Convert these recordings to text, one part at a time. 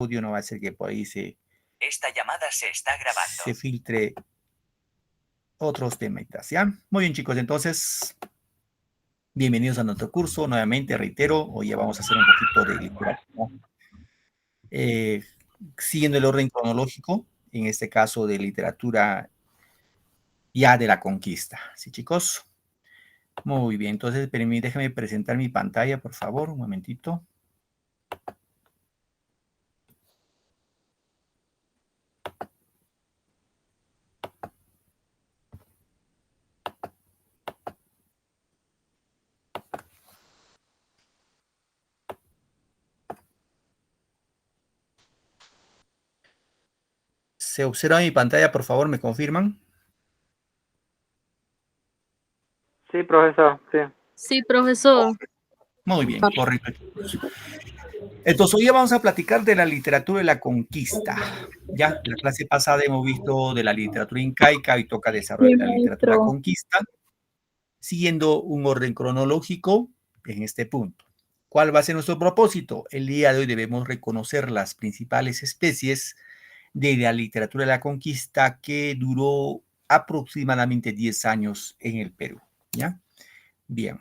audio, no va a ser que por ahí esta llamada se está grabando. Se filtre otros temitas, ¿ya? Muy bien, chicos, entonces, bienvenidos a nuestro curso. Nuevamente, reitero, hoy ya vamos a hacer un poquito de literatura. Siguiendo el orden cronológico, en este caso de literatura ya de la conquista. ¿Sí, chicos? Muy bien, entonces déjame presentar mi pantalla, por favor, un momentito. ¿Se observa mi pantalla, por favor? ¿Me confirman? Sí, profesor, sí. Sí, profesor. Muy bien, correcto. Entonces, hoy vamos a platicar de la literatura de la conquista. Ya, en la clase pasada hemos visto de la literatura incaica y toca desarrollar la literatura de la conquista, siguiendo un orden cronológico en este punto. ¿Cuál va a ser nuestro propósito? El día de hoy debemos reconocer las principales especies de la literatura de la conquista que duró aproximadamente 10 años en el Perú. ¿Ya? Bien,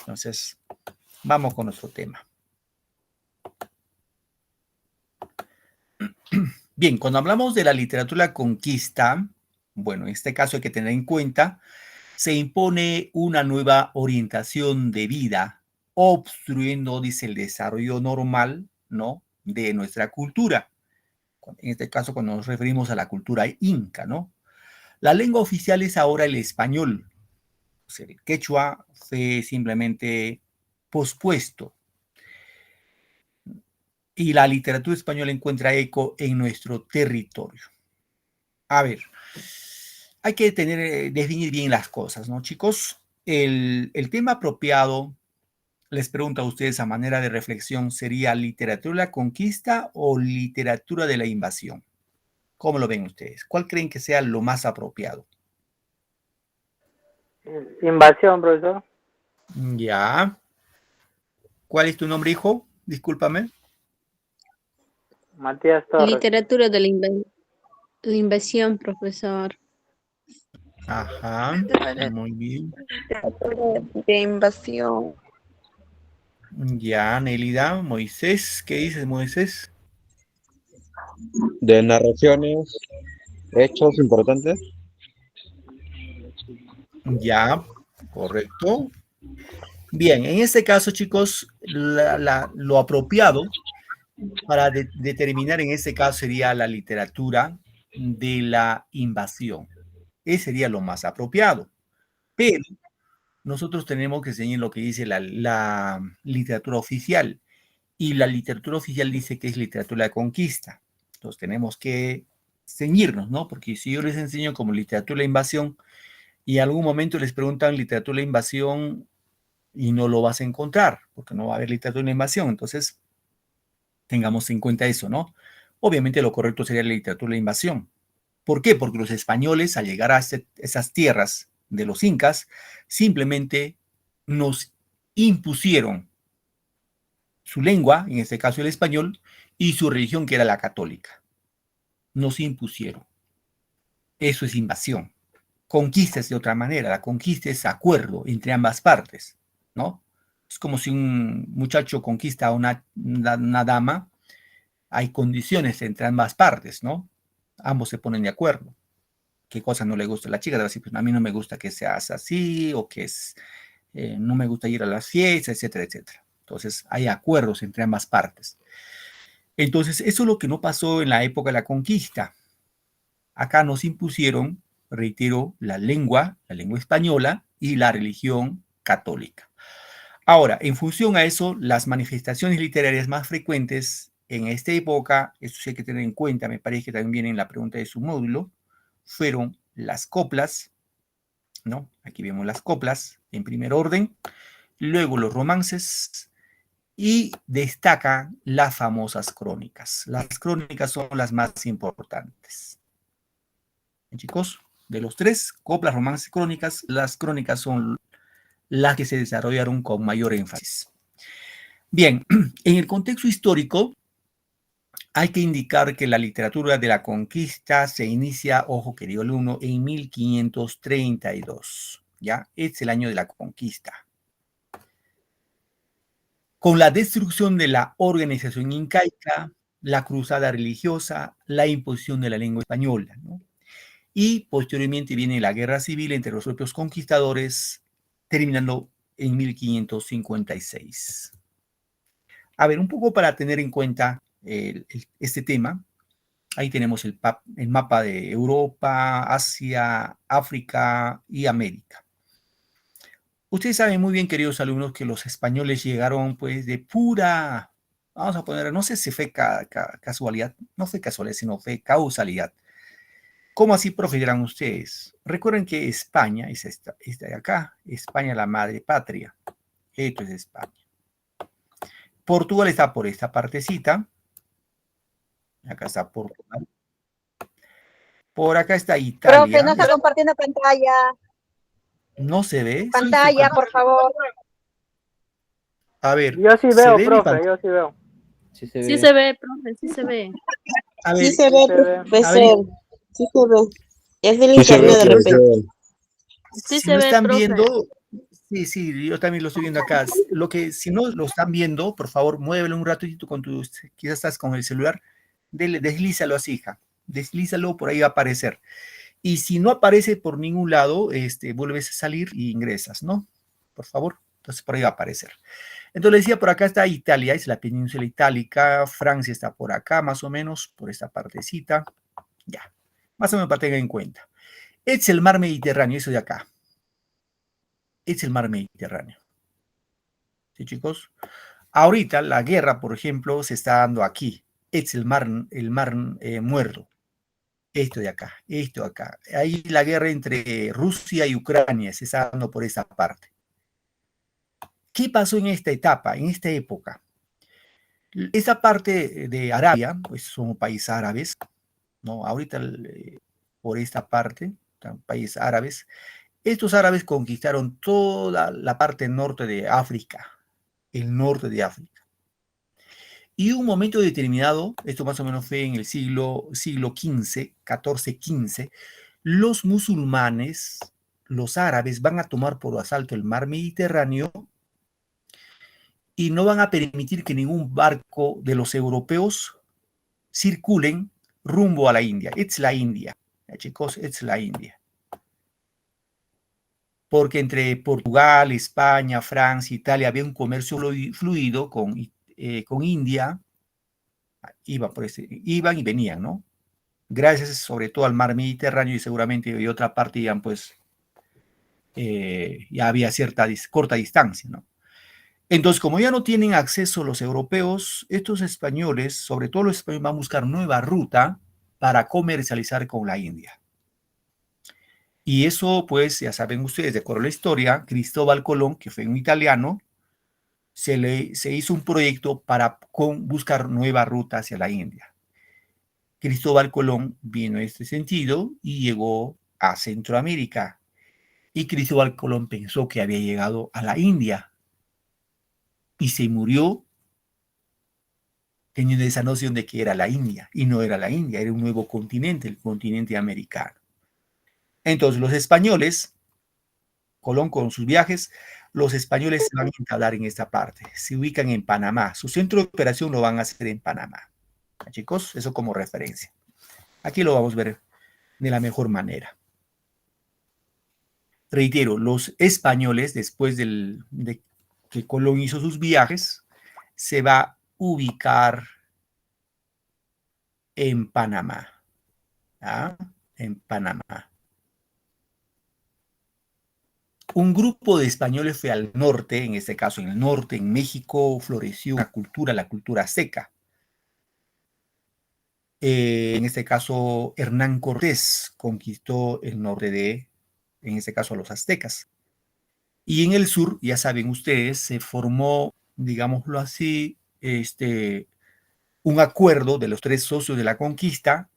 entonces vamos con nuestro tema. Bien, cuando hablamos de la literatura de la conquista, bueno, en este caso hay que tener en cuenta, se impone una nueva orientación de vida, obstruyendo, dice, el desarrollo normal, ¿no?, de nuestra cultura. En este caso, cuando nos referimos a la cultura inca, ¿no? La lengua oficial es ahora el español. O sea, el quechua fue simplemente pospuesto. Y la literatura española encuentra eco en nuestro territorio. A ver, hay que definir bien las cosas, ¿no, chicos? El tema apropiado, les pregunto a ustedes a manera de reflexión, ¿sería literatura de la conquista o literatura de la invasión? ¿Cómo lo ven ustedes? ¿Cuál creen que sea lo más apropiado? Invasión, profesor. Ya. ¿Cuál es tu nombre, hijo? Discúlpame. Matías Torres. Literatura de la invasión, profesor. Ajá, muy bien. Literatura de invasión. Ya, Nelida. Moisés, ¿qué dices, Moisés? De narraciones, hechos importantes. Ya, correcto. Bien, en este caso, chicos, lo apropiado para determinar en este caso sería la literatura de la invasión. Ese sería lo más apropiado. Pero nosotros tenemos que seguir lo que dice la literatura oficial. Y la literatura oficial dice que es literatura de conquista. Entonces tenemos que ceñirnos, ¿no? Porque si yo les enseño como literatura de la invasión y en algún momento les preguntan literatura de la invasión y no lo vas a encontrar, porque no va a haber literatura de la invasión. Entonces, tengamos en cuenta eso, ¿no? Obviamente lo correcto sería la literatura de la invasión. ¿Por qué? Porque los españoles, al llegar a esas tierras de los incas, simplemente nos impusieron su lengua, en este caso el español, y su religión, que era la católica. Nos impusieron. Eso es invasión. Conquista es de otra manera. La conquista es acuerdo entre ambas partes, ¿no? Es como si un muchacho conquista a una dama, hay condiciones entre ambas partes, ¿no? Ambos se ponen de acuerdo. ¿Qué cosa no le gusta a la chica? Decir, pues a mí no me gusta que seas así, o que no me gusta ir a las fiestas, etcétera, etcétera. Entonces, hay acuerdos entre ambas partes. Entonces, eso es lo que no pasó en la época de la conquista. Acá nos impusieron, reitero, la lengua española y la religión católica. Ahora, en función a eso, las manifestaciones literarias más frecuentes en esta época, esto sí hay que tener en cuenta, me parece que también viene en la pregunta de su módulo, fueron las coplas, ¿no? Aquí vemos las coplas en primer orden, luego los romances y destacan las famosas crónicas. Las crónicas son las más importantes. ¿Bien, chicos? De los tres, coplas, romances y crónicas, las crónicas son las que se desarrollaron con mayor énfasis. Bien, en el contexto histórico, hay que indicar que la literatura de la conquista se inicia, ojo querido alumno, en 1532, ¿ya? Es el año de la conquista. Con la destrucción de la organización incaica, la cruzada religiosa, la imposición de la lengua española, ¿no? Y posteriormente viene la guerra civil entre los propios conquistadores, terminando en 1556. A ver, un poco para tener en cuenta este tema, ahí tenemos el mapa de Europa, Asia, África y América. Ustedes saben muy bien, queridos alumnos, que los españoles llegaron pues de pura, vamos a poner, no sé si fue casualidad, no fue casualidad, sino fue causalidad. ¿Cómo así, profe, dirán ustedes? Recuerden que España es esta de acá, España la madre patria. Esto es España. Portugal está por esta partecita. Acá está Portugal. Por acá está Italia. Profe, no está compartiendo pantalla. ¿No se ve? Pantalla, por favor. A ver. Yo sí ¿se veo, ve mi profe, pantalla? yo sí veo. Sí se ve. Sí se ve, profe, sí se ve. A ver, Sí se ve, Sí se ve. profesor. Sí se ve. Es del Sí se ve, internet de repente. profesor. Sí si se lo ve, están profe. viendo, sí, yo también lo estoy viendo acá. Si no lo están viendo, por favor, muévelo un ratito con quizás estás con el celular, deslízalo así, hija. Deslízalo, por ahí va a aparecer. Y si no aparece por ningún lado, vuelves a salir y ingresas, ¿no? Por favor, entonces por ahí va a aparecer. Entonces decía, por acá está Italia, es la península itálica, Francia está por acá, más o menos, por esta partecita. Ya, más o menos para tener en cuenta. Es el mar Mediterráneo, eso de acá. Es el mar Mediterráneo. ¿Sí, chicos? Ahorita la guerra, por ejemplo, se está dando aquí. Es el mar Muerto. Esto de acá, esto de acá. Ahí la guerra entre Rusia y Ucrania se está dando por esa parte. ¿Qué pasó en esta etapa, en esta época? Esa parte de Arabia, pues son países árabes, ¿no? Ahorita por esta parte, países árabes, estos árabes conquistaron toda la parte norte de África, el norte de África. Y un momento determinado, esto más o menos fue en el siglo XV, 14-15, los musulmanes, los árabes, van a tomar por asalto el mar Mediterráneo y no van a permitir que ningún barco de los europeos circulen rumbo a la India. Es la India, chicos, es la India. Porque entre Portugal, España, Francia, Italia había un comercio fluido con India, iban y venían, ¿no? Gracias sobre todo al mar Mediterráneo y seguramente de otra parte iban, pues, ya había corta distancia, ¿no? Entonces, como ya no tienen acceso los europeos, estos españoles, sobre todo los españoles, van a buscar nueva ruta para comercializar con la India. Y eso, pues, ya saben ustedes, de acuerdo a la historia, Cristóbal Colón, que fue un italiano, se hizo un proyecto para buscar nueva ruta hacia la India. Cristóbal Colón vino en este sentido y llegó a Centroamérica. Y Cristóbal Colón pensó que había llegado a la India y se murió teniendo esa noción de que era la India, y no era la India, era un nuevo continente, el continente americano. Entonces los españoles, Colón con sus viajes, los españoles se van a instalar en esta parte, se ubican en Panamá, su centro de operación lo van a hacer en Panamá. Chicos, eso como referencia. Aquí lo vamos a ver de la mejor manera. Reitero, los españoles, después de que Colón hizo sus viajes, se va a ubicar en Panamá. ¿Ah? En Panamá. Un grupo de españoles fue al norte, en este caso en el norte, en México, floreció la cultura azteca. En este caso, Hernán Cortés conquistó el norte en este caso, a los aztecas. Y en el sur, ya saben ustedes, se formó, digámoslo así, un acuerdo de los tres socios de la conquista,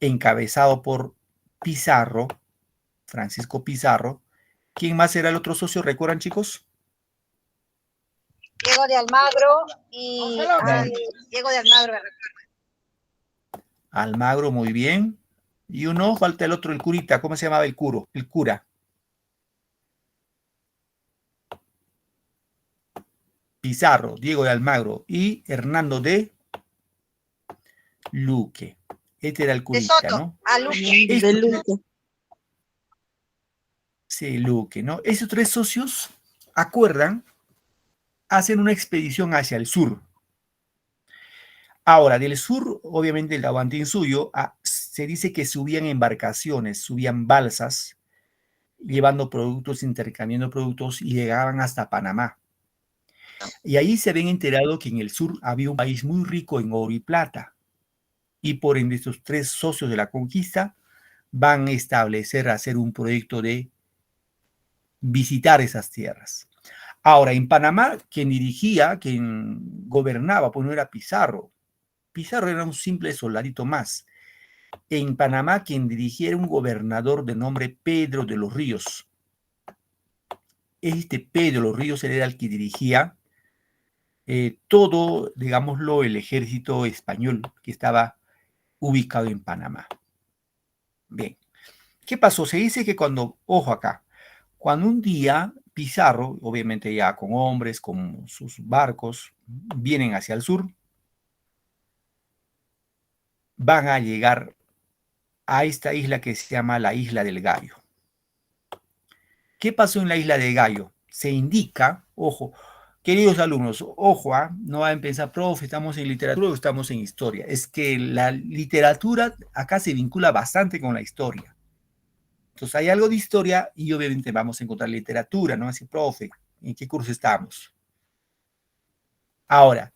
encabezado por Pizarro, Francisco Pizarro. ¿Quién más era el otro socio? ¿Recuerdan, chicos? Diego de Almagro y... Diego de Almagro, me recuerdo. Almagro, muy bien. Y uno, falta el otro, el curita. ¿Cómo se llamaba el curo? El cura. Pizarro, Diego de Almagro y Hernando de Luque. Este era el De curita, Soto, ¿no? a Luque. De Luque. Sí, Luque, ¿no? Esos tres socios, acuerdan, hacen una expedición hacia el sur. Ahora, del sur, obviamente el Tahuantinsuyo, se dice que subían embarcaciones, subían balsas, llevando productos, intercambiando productos y llegaban hasta Panamá. Y ahí se habían enterado que en el sur había un país muy rico en oro y plata. Y por ende estos tres socios de la conquista van a establecer, a hacer un proyecto de visitar esas tierras. Ahora, en Panamá, quien dirigía, quien gobernaba, pues no era Pizarro. Pizarro era un simple soldadito más. En Panamá, quien dirigía era un gobernador de nombre Pedro de los Ríos. Este Pedro de los Ríos era el que dirigía todo, digámoslo, el ejército español que estaba ubicado en Panamá. Bien, ¿qué pasó? Se dice que cuando, ojo acá, cuando un día Pizarro, obviamente ya con hombres, con sus barcos, vienen hacia el sur, van a llegar a esta isla que se llama la Isla del Gallo. ¿Qué pasó en la Isla del Gallo? Se indica, ojo, queridos alumnos, ojo, no van a pensar, profe, estamos en literatura o estamos en historia. Es que la literatura acá se vincula bastante con la historia. Entonces hay algo de historia y obviamente vamos a encontrar literatura, ¿no? Así, profe, ¿en qué curso estamos? Ahora,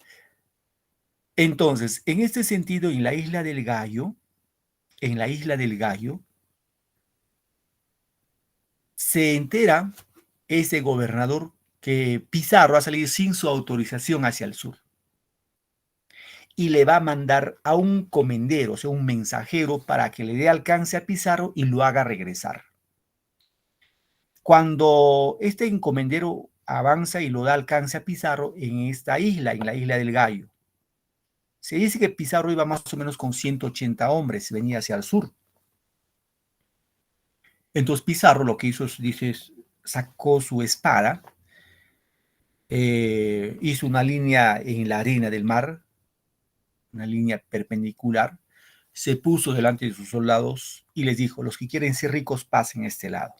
entonces, en este sentido, en la Isla del Gallo, se entera ese gobernador que Pizarro ha salido sin su autorización hacia el sur. Y le va a mandar a un comendero, o sea, un mensajero, para que le dé alcance a Pizarro y lo haga regresar. Cuando este encomendero avanza y lo da alcance a Pizarro en esta isla, en la Isla del Gallo, se dice que Pizarro iba más o menos con 180 hombres, venía hacia el sur. Entonces Pizarro lo que hizo es, dice, sacó su espada, hizo una línea en la arena del mar, una línea perpendicular, se puso delante de sus soldados y les dijo, los que quieren ser ricos pasen a este lado.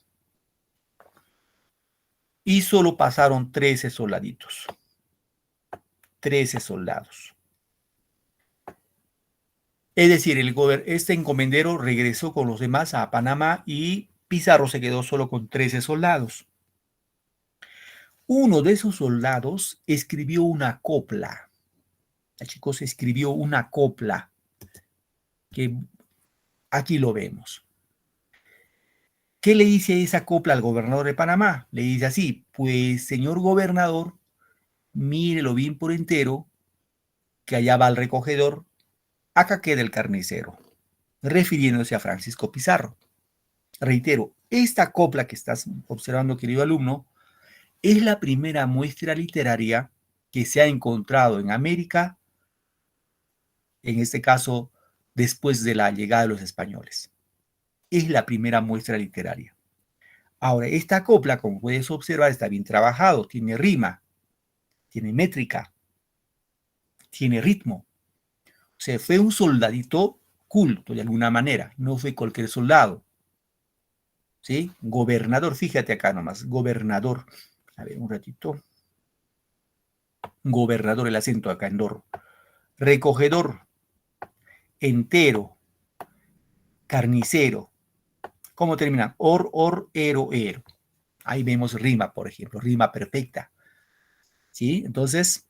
Y solo pasaron 13 soldaditos. 13 soldados. Es decir, este encomendero regresó con los demás a Panamá y Pizarro se quedó solo con 13 soldados. Uno de esos soldados escribió una copla. Chicos, escribió una copla que aquí lo vemos. ¿Qué le dice esa copla al gobernador de Panamá? Le dice así, pues señor gobernador, mírelo bien por entero, que allá va el recogedor, acá queda el carnicero, refiriéndose a Francisco Pizarro. Reitero, esta copla que estás observando, querido alumno, es la primera muestra literaria que se ha encontrado en América, en este caso, después de la llegada de los españoles. Es la primera muestra literaria. Ahora, esta copla, como puedes observar, está bien trabajado, tiene rima, tiene métrica, tiene ritmo. O sea, fue un soldadito culto de alguna manera, no fue cualquier soldado. ¿Sí? Gobernador, fíjate acá nomás, gobernador. A ver, un ratito. Gobernador, el acento acá en Dor. Recogedor, entero, carnicero. ¿Cómo termina? Or, ero, ero. Ahí vemos rima, por ejemplo, rima perfecta. ¿Sí? Entonces,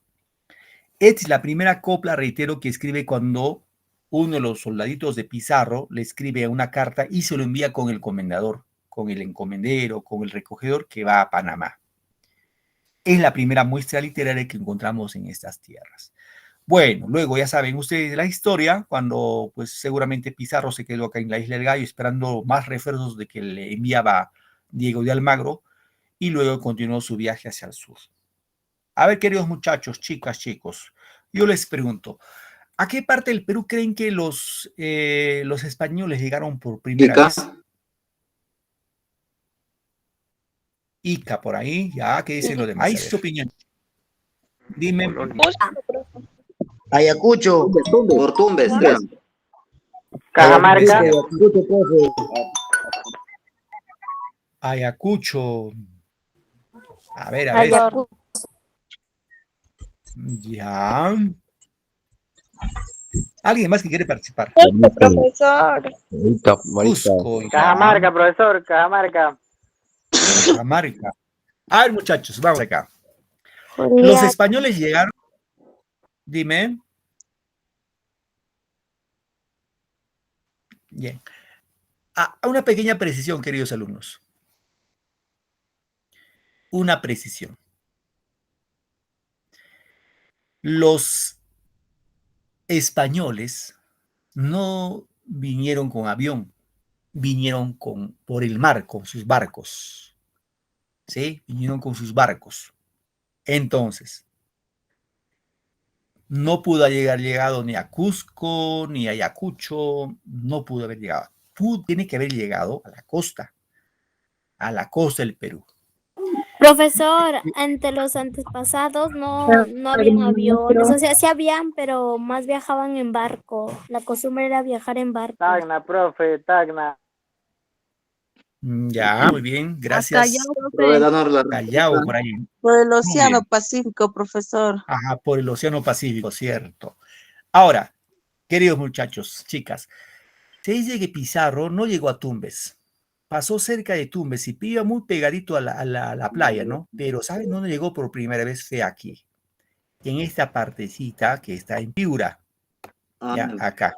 esta es la primera copla, reitero, que escribe cuando uno de los soldaditos de Pizarro le escribe una carta y se lo envía con el comendador, con el encomendero, con el recogedor que va a Panamá. Es la primera muestra literaria que encontramos en estas tierras. Bueno, luego ya saben ustedes de la historia, cuando pues seguramente Pizarro se quedó acá en la Isla del Gallo esperando más refuerzos de que le enviaba Diego de Almagro y luego continuó su viaje hacia el sur. A ver, queridos muchachos, chicas, chicos, yo les pregunto, ¿A qué parte del Perú creen que los españoles llegaron por primera vez? Ica, por ahí, ya, ¿qué dicen los demás? Ahí su opinión. Dime. Ayacucho, por Tumbes. Cajamarca. Ayacucho. A ver. Ya. ¿Alguien más que quiere participar? Profesor. Cusco. ya. Cajamarca, profesor, Cajamarca. Cajamarca. A ver, muchachos, vamos acá. Los españoles llegaron. Dime. Bien. A una pequeña precisión, queridos alumnos. Una precisión. Los españoles no vinieron con avión, vinieron por el mar, con sus barcos. ¿Sí? Vinieron con sus barcos. Entonces, no pudo haber llegado ni a Cusco, ni a Ayacucho, no pudo haber llegado. Tiene que haber llegado a la costa del Perú. Profesor, ante los antepasados no habían aviones, o sea, sí habían, pero más viajaban en barco. La costumbre era viajar en barco. Tacna, profe, Tacna. Ya, muy bien, gracias. Callao, por ahí. Por el Océano Pacífico, profesor. Ajá, por el Océano Pacífico, cierto. Ahora, queridos muchachos, chicas, se dice que Pizarro no llegó a Tumbes. Pasó cerca de Tumbes y iba muy pegadito a la playa, ¿no? Pero, ¿saben dónde llegó por primera vez? Fue aquí, en esta partecita que está en Piura. Ya, acá.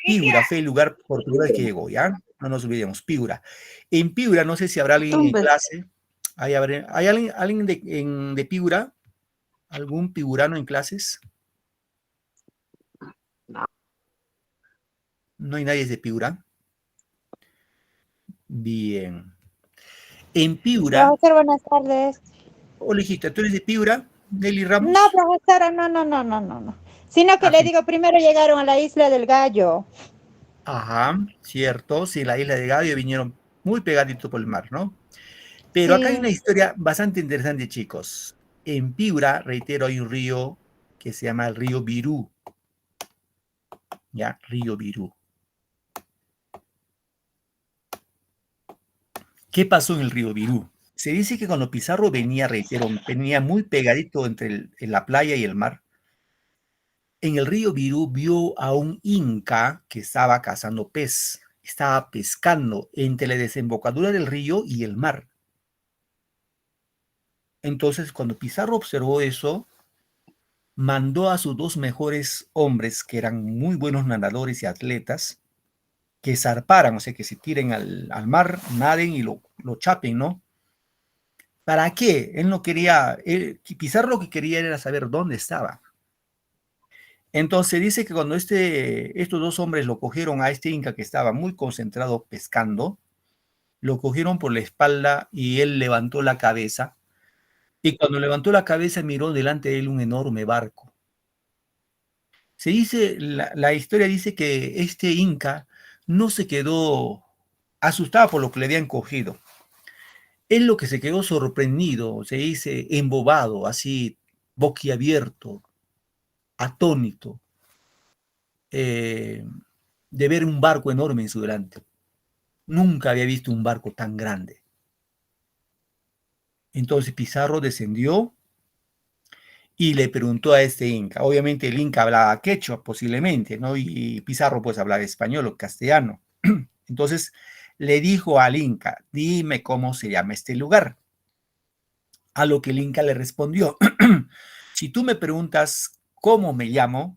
Piura fue el lugar por primera vez que llegó, ¿ya? No nos olvidemos, Piura. En Piura, no sé si habrá alguien en clase. ¿Hay alguien de Piura? ¿Algún piurano en clases? No hay nadie de Piura. Bien. En Piura. Profesor, buenas tardes. Hola, hijita, ¿tú eres de Piura, Nelly Ramos? No, profesora, no. Sino que le digo, primero llegaron a la Isla del Gallo. Ajá, cierto. Sí, la isla de Gallo vinieron muy pegadito por el mar, ¿no? Pero acá hay una historia bastante interesante, chicos. En Piura, reitero, hay un río que se llama el río Virú. Ya, río Virú. ¿Qué pasó en el río Virú? Se dice que cuando Pizarro venía, reitero, venía muy pegadito entre la playa y el mar. En el río Virú vio a un inca que estaba cazando pez. Estaba pescando entre la desembocadura del río y el mar. Entonces, cuando Pizarro observó eso, mandó a sus dos mejores hombres, que eran muy buenos nadadores y atletas, que zarparan, o sea, que se tiren al mar, naden y lo chapen, ¿no? ¿Para qué? Él no quería, Pizarro lo que quería era saber dónde estaba. Entonces dice que cuando estos dos hombres lo cogieron a este inca que estaba muy concentrado pescando, lo cogieron por la espalda y él levantó la cabeza. Y cuando levantó la cabeza miró delante de él un enorme barco. Se dice, la historia dice que este inca no se quedó asustado por lo que le habían cogido. Él lo que se quedó sorprendido, se dice embobado, así boquiabierto, atónito, de ver un barco enorme en su delante. Nunca había visto un barco tan grande. Entonces Pizarro descendió y le preguntó a este inca. Obviamente el inca hablaba quechua, posiblemente, ¿no? Y Pizarro pues hablaba español o castellano. Entonces le dijo al inca, dime cómo se llama este lugar. A lo que el inca le respondió, si tú me preguntas cómo me llamo,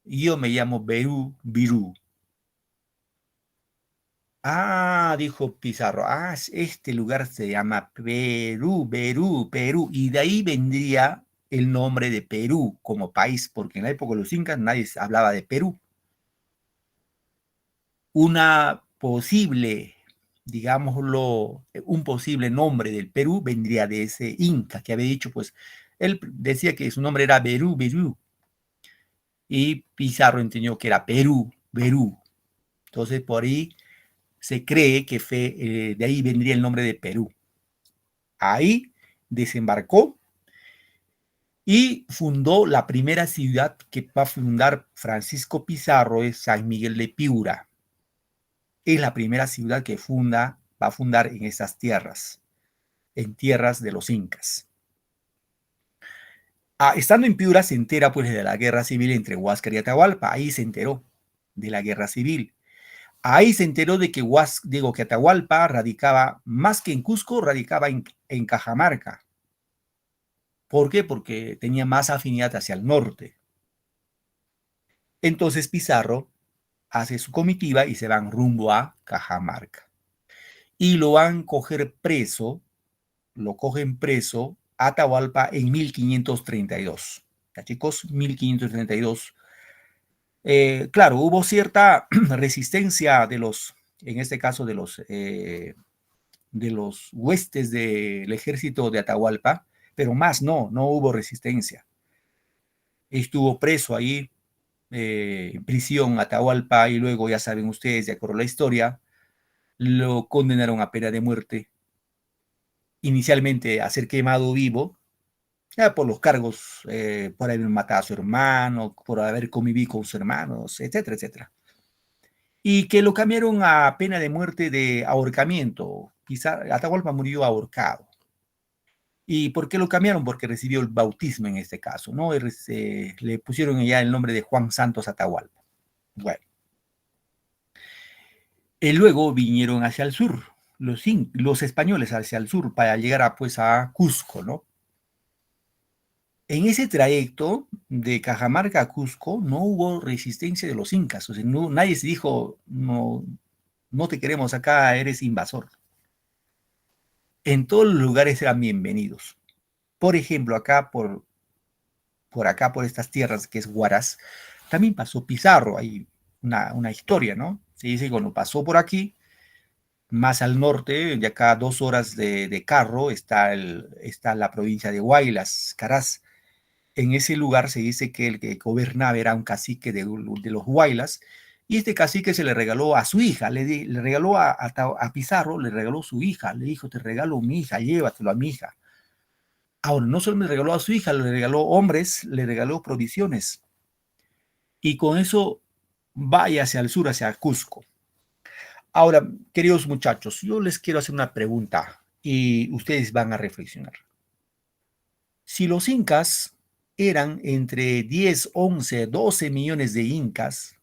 yo me llamo Berú Virú. Ah, dijo Pizarro, este lugar se llama Perú, Perú, y de ahí vendría el nombre de Perú como país, porque en la época de los incas nadie hablaba de Perú. Una posible, digámoslo, un posible nombre del Perú vendría de ese inca que había dicho, pues, él decía que su nombre era Berú, Berú. y Pizarro entendió que era Perú. Entonces, por ahí se cree que de ahí vendría el nombre de Perú. Ahí desembarcó y fundó la primera ciudad que va a fundar Francisco Pizarro, es San Miguel de Piura. Es la primera ciudad que va a fundar en esas tierras, en tierras de los incas. Estando en Piura se entera pues de la guerra civil entre Huáscar y Atahualpa. Ahí se enteró de la guerra civil. Ahí se enteró de que que Atahualpa radicaba, más que en Cusco, radicaba en Cajamarca. ¿Por qué? Porque tenía más afinidad hacia el norte. Entonces Pizarro hace su comitiva y se van rumbo a Cajamarca. Y lo van a coger preso, lo cogen preso a Atahualpa en 1532. ¿Ya, chicos? 1532. Claro, hubo cierta resistencia en este caso de los huestes del ejército de Atahualpa, pero más no hubo resistencia. Estuvo preso ahí, en prisión Atahualpa, y luego, ya saben ustedes, de acuerdo a la historia, lo condenaron a pena de muerte. Inicialmente a ser quemado vivo, por los cargos, por haber matado a su hermano, por haber convivido con sus hermanos, etcétera, etcétera. Y que lo cambiaron a pena de muerte de ahorcamiento. Atahualpa murió ahorcado. ¿Y por qué lo cambiaron? Porque recibió el bautismo en este caso, ¿no? Le pusieron ya el nombre de Juan Santos Atahualpa. Bueno. Y luego vinieron hacia el sur, los españoles hacia el sur, para llegar a Cusco, ¿no? En ese trayecto de Cajamarca a Cusco no hubo resistencia de los incas. O sea, nadie se dijo, no te queremos acá, eres invasor. En todos los lugares eran bienvenidos. Por ejemplo, acá por estas tierras que es Huaraz, también pasó Pizarro. Hay una historia, ¿no? Se dice que cuando pasó por aquí, más al norte, de acá 2 horas de carro, está la provincia de Huaylas, Caraz. En ese lugar se dice que el que gobernaba era un cacique de los Huaylas, y este cacique se le regaló a su hija, le regaló a Pizarro, le regaló su hija, le dijo, te regalo mi hija, llévatelo a mi hija. Ahora, no solo me regaló a su hija, le regaló hombres, le regaló provisiones, y con eso vaya hacia el sur, hacia Cusco. Ahora, queridos muchachos, yo les quiero hacer una pregunta, y ustedes van a reflexionar. Si los incas eran entre 10, 11, 12 millones de incas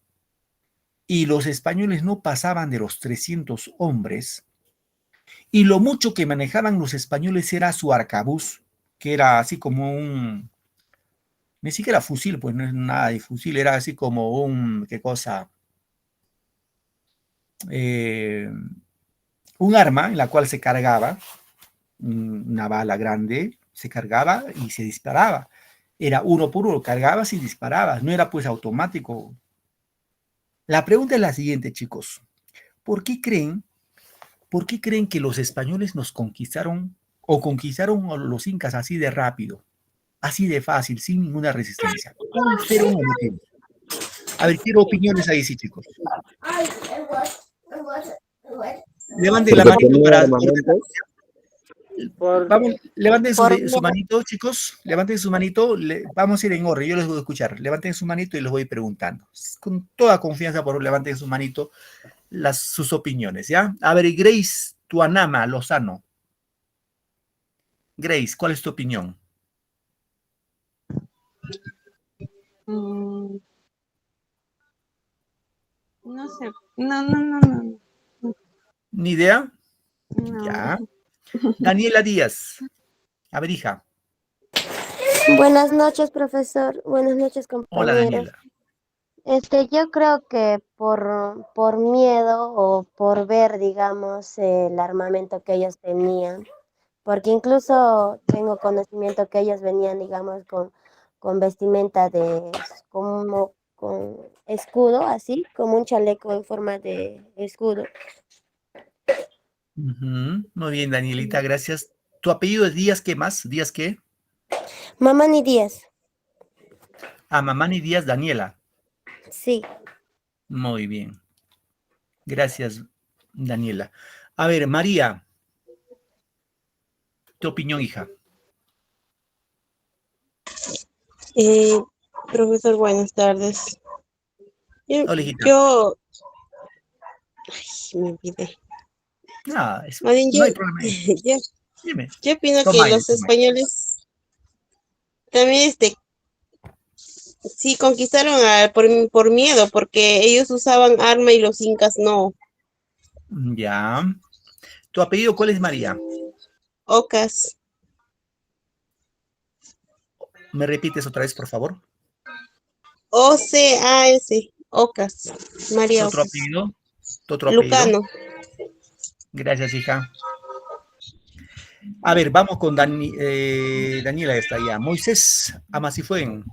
y los españoles no pasaban de los 300 hombres, y lo mucho que manejaban los españoles era su arcabuz, que era así como ni siquiera fusil, pues no es nada de fusil, era así como ¿qué cosa? Un arma en la cual se cargaba, una bala grande, se cargaba y se disparaba. Era uno por uno, cargabas y disparabas, no era pues automático. La pregunta es la siguiente, chicos. ¿Por qué creen que los españoles nos conquistaron o conquistaron a los incas así de rápido, así de fácil, sin ninguna resistencia? A ver, quiero opiniones ahí, sí, chicos. Levanten la manito para... Vamos, levanten su manito, chicos. Levanten su manito. Vamos a ir en orden. Yo les voy a escuchar. Levanten su manito y les voy preguntando. Con toda confianza, por favor, levanten su manito sus opiniones, ¿ya? A ver, Grace Tuanama Lozano. Grace, ¿cuál es tu opinión? No sé. No. ¿Ni idea? No. Ya. Daniela Díaz. A ver, hija. Buenas noches, profesor. Buenas noches, compañeros. Hola, Daniela. Yo creo que por miedo o por ver, digamos, el armamento que ellos tenían, porque incluso tengo conocimiento que ellos venían, digamos, con vestimenta como con escudo, así, como un chaleco en forma de escudo. Muy bien, Danielita, gracias. ¿Tu apellido es Díaz qué más? ¿Díaz qué? Mamani Díaz. A Mamani Díaz Daniela. Sí. Muy bien. Gracias, Daniela. A ver, María, tu opinión, hija. Profesor, buenas tardes. Hola, hijita. Yo, ay, me olvidé. Más bien, No hay problema. yo, Dime. yo opino Toma que aire, los toma aire. españoles también, sí conquistaron por miedo, porque ellos usaban arma y los incas no. Ya. ¿Tu apellido cuál es, María? Ocas, ¿Me repites otra vez, por favor? O-C-A-S, Ocas, ¿Tu María otro Ocas. apellido? ¿Tu otro apellido? Lucano. Gracias, hija. A ver, vamos con Daniela, está ya. Moisés Amasifuen.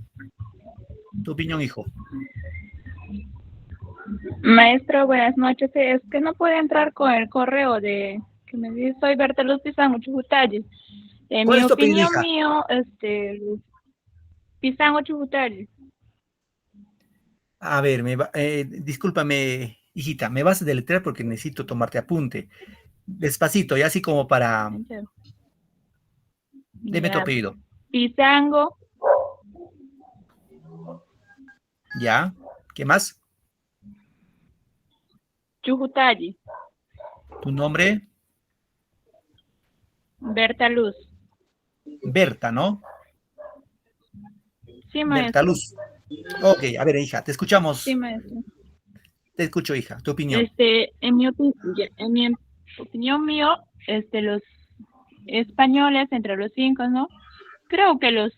Tu opinión, hijo. Maestro, buenas noches. Es que no puede entrar con el correo de que me dice soy Berta Luz Pizango Chujutayes. En ¿Cuál mi es tu apellido, opinión hija? Pizango Chujutayes. A ver, discúlpame, hijita, me vas a deletrear porque necesito tomarte apunte. Despacito, y así como para... Dime tu Ya. apellido. Pizango ¿Ya? ¿Qué más? Chujutayes. ¿Tu nombre? Berta Luz. Berta, ¿no? Sí, Berta maestro. Luz. Ok, a ver, hija, te escuchamos. Sí, maestro. Te escucho, hija, tu opinión. En mi opinión mío, los españoles entre los incas, ¿no? Creo que los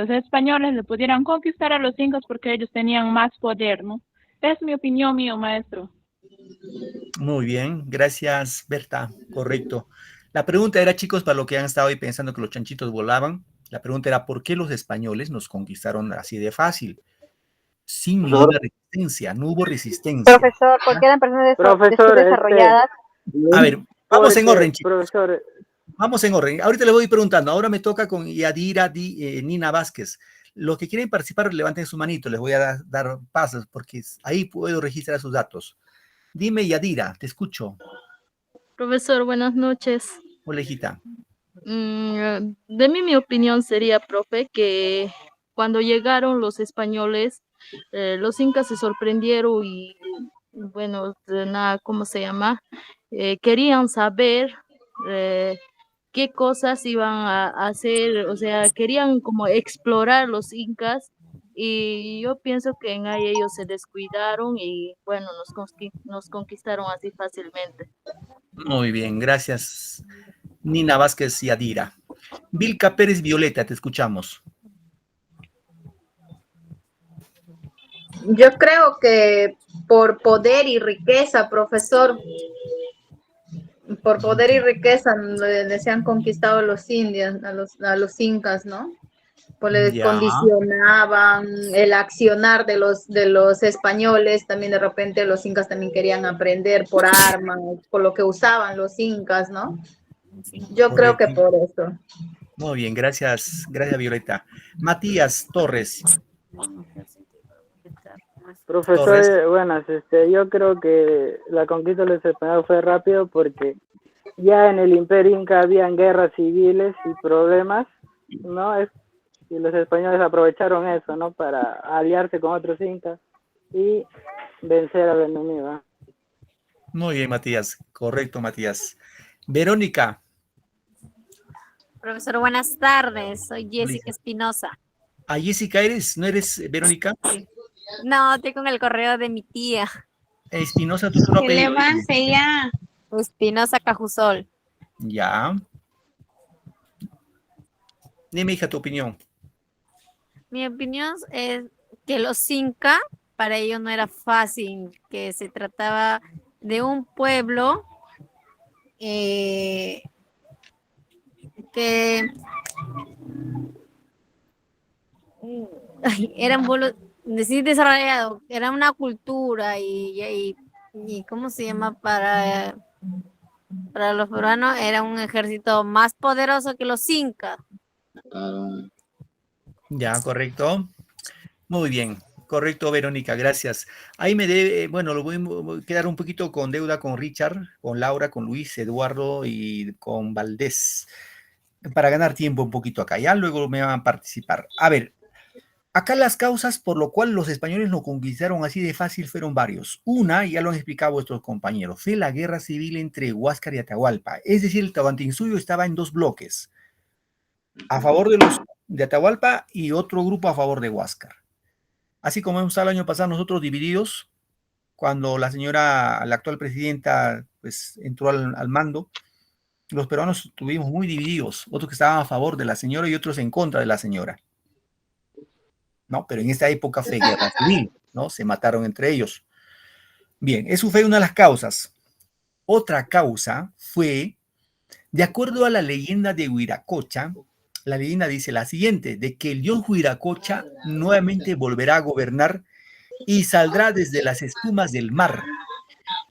españoles le pudieran conquistar a los incas porque ellos tenían más poder, ¿no? Es mi opinión mío, maestro. Muy bien, gracias, Berta. Correcto. La pregunta era, chicos, para lo que han estado ahí pensando que los chanchitos volaban, la pregunta era, ¿por qué los españoles nos conquistaron así de fácil? Sin ninguna resistencia, no hubo resistencia. Profesor, porque eran personas Profesor, desarrolladas. A ver, vamos en porque, orden, chicos. profesor, Vamos en orden. Ahorita les voy preguntando. Ahora me toca con Yadira Nina Vázquez. Los que quieren participar, levanten su manito. Les voy a dar pasos porque ahí puedo registrar sus datos. Dime, Yadira, te escucho. Profesor, buenas noches. Hola, hijita. De mí mi opinión sería, profe, que cuando llegaron los españoles, los incas se sorprendieron y, bueno, nada, ¿cómo se llama? Querían saber qué cosas iban a hacer, o sea, querían como explorar los incas y yo pienso que en ahí ellos se descuidaron y, bueno, nos conquistaron así fácilmente. Muy bien, gracias. Nina Vázquez y Yadira. Vilca Pérez Violeta, te escuchamos. Yo creo que por poder y riqueza, profesor, por poder y riqueza les han conquistado los indios, a los incas, ¿no? Pues les Ya. condicionaban el accionar de los españoles, también de repente los incas también querían aprender por armas, por lo que usaban los incas, ¿no? Yo creo que Correcto. por eso. Muy bien, gracias, gracias Violeta. Matías Torres. profesor, buenas, yo creo que la conquista de los españoles fue rápido porque ya en el Imperio Inca habían guerras civiles y problemas, ¿no? Y los españoles aprovecharon eso, ¿no? Para aliarse con otros incas y vencer al enemigo. Muy bien, Matías. Correcto, Matías. Verónica. Profesor, buenas tardes. Soy Jessica Espinosa. ¿A Jessica eres? ¿No eres Verónica? No, estoy con el correo de mi tía. Espinosa, tu otro apellido. Levante ya. Espinosa Cajusol. Ya. Dime, hija, tu opinión. Mi opinión es que los incas, para ellos no era fácil, que se trataba de un pueblo que era un pueblo desarrollado, era una cultura y ¿cómo se llama? Para los peruanos era un ejército más poderoso que los incas. Ya, correcto. Muy bien, correcto, Verónica, gracias. Ahí me debe, bueno, voy a quedar un poquito con deuda con Richard, con Laura, con Luis, Eduardo y con Valdés, para ganar tiempo un poquito acá. Ya luego me van a participar. A ver, acá las causas por lo cual los españoles lo conquistaron así de fácil fueron varios. Una, ya lo han explicado vuestros compañeros, fue la guerra civil entre Huáscar y Atahualpa. Es decir, el Tahuantinsuyo estaba en dos bloques, a favor de los de Atahualpa y otro grupo a favor de Huáscar. Así como hemos estado el año pasado nosotros divididos, cuando la señora, la actual presidenta, pues entró al mando, los peruanos estuvimos muy divididos, otros que estaban a favor de la señora y otros en contra de la señora. ¿No? Pero en esta época fue guerra civil, ¿no? Se mataron entre ellos. Bien, eso fue una de las causas. Otra causa fue, de acuerdo a la leyenda de Huiracocha, la leyenda dice la siguiente, de que el dios Huiracocha nuevamente volverá a gobernar y saldrá desde las espumas del mar.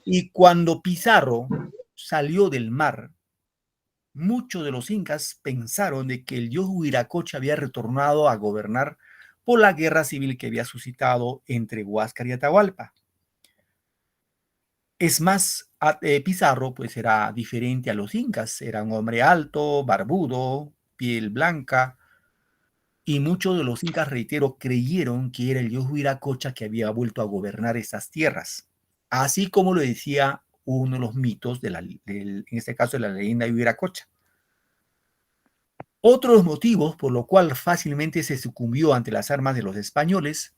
Y cuando Pizarro salió del mar, muchos de los incas pensaron de que el dios Huiracocha había retornado a gobernar por la guerra civil que había suscitado entre Huáscar y Atahualpa. Es más, Pizarro pues era diferente a los incas, era un hombre alto, barbudo, piel blanca, y muchos de los incas, reitero, creyeron que era el dios Huiracocha que había vuelto a gobernar estas tierras, así como lo decía uno de los mitos, en este caso de la leyenda de Huiracocha. Otros motivos por lo cual fácilmente se sucumbió ante las armas de los españoles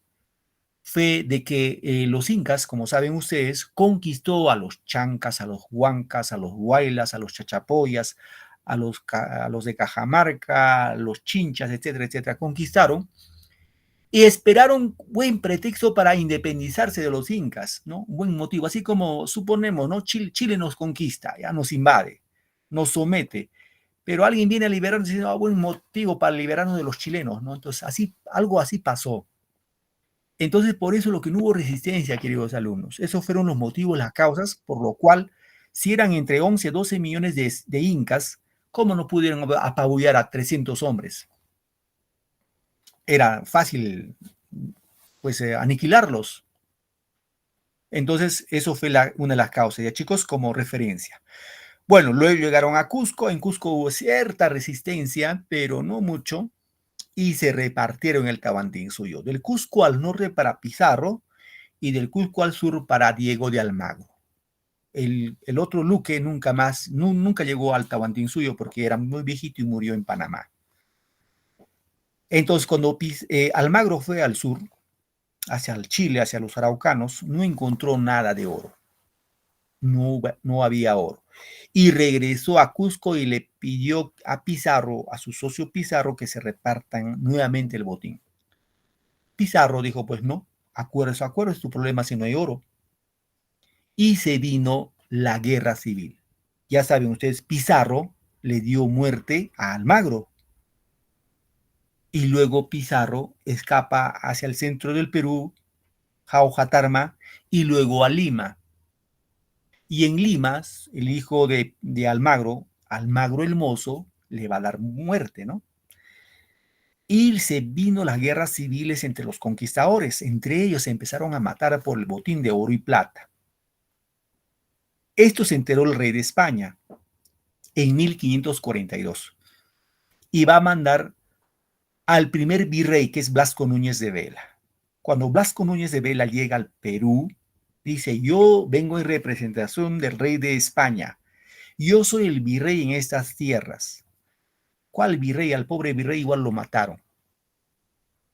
fue de que los incas, como saben ustedes, conquistó a los chancas, a los huancas, a los huaylas, a los chachapoyas, a los de Cajamarca, a los chinchas, etcétera, etcétera, conquistaron y esperaron buen pretexto para independizarse de los incas, ¿no? Un buen motivo, así como suponemos, ¿no? Chile nos conquista, ya nos invade, nos somete, pero alguien viene a liberarnos y dice, buen motivo para liberarnos de los chilenos, ¿no? Entonces, algo así pasó. Entonces, por eso lo que no hubo resistencia, queridos alumnos. Esos fueron los motivos, las causas, por lo cual, si eran entre 11 y 12 millones de incas, ¿cómo no pudieron apabullar a 300 hombres? Era fácil, pues, aniquilarlos. Entonces, eso fue una de las causas, ya chicos, como referencia. Bueno, luego llegaron a Cusco. En Cusco hubo cierta resistencia, pero no mucho, y se repartieron el Tahuantinsuyo, del Cusco al norte para Pizarro y del Cusco al sur para Diego de Almagro. El otro Luque nunca llegó al Tahuantinsuyo porque era muy viejito y murió en Panamá. Entonces, cuando Almagro fue al sur, hacia el Chile, hacia los araucanos, no encontró nada de oro. No había oro. Y regresó a Cusco y le pidió a Pizarro, a su socio Pizarro, que se repartan nuevamente el botín. Pizarro dijo, pues no, acuerdo es tu problema si no hay oro. Y se vino la guerra civil. Ya saben ustedes, Pizarro le dio muerte a Almagro. Y luego Pizarro escapa hacia el centro del Perú, Jaujatarma, y luego a Lima. Y en Lima, el hijo de Almagro, Almagro el Mozo, le va a dar muerte, ¿no? Y se vino las guerras civiles entre los conquistadores. Entre ellos se empezaron a matar por el botín de oro y plata. Esto se enteró el rey de España en 1542. Y va a mandar al primer virrey, que es Blasco Núñez de Vela. Cuando Blasco Núñez de Vela llega al Perú, dice, yo vengo en representación del rey de España. Yo soy el virrey en estas tierras. ¿Cuál virrey? Al pobre virrey igual lo mataron.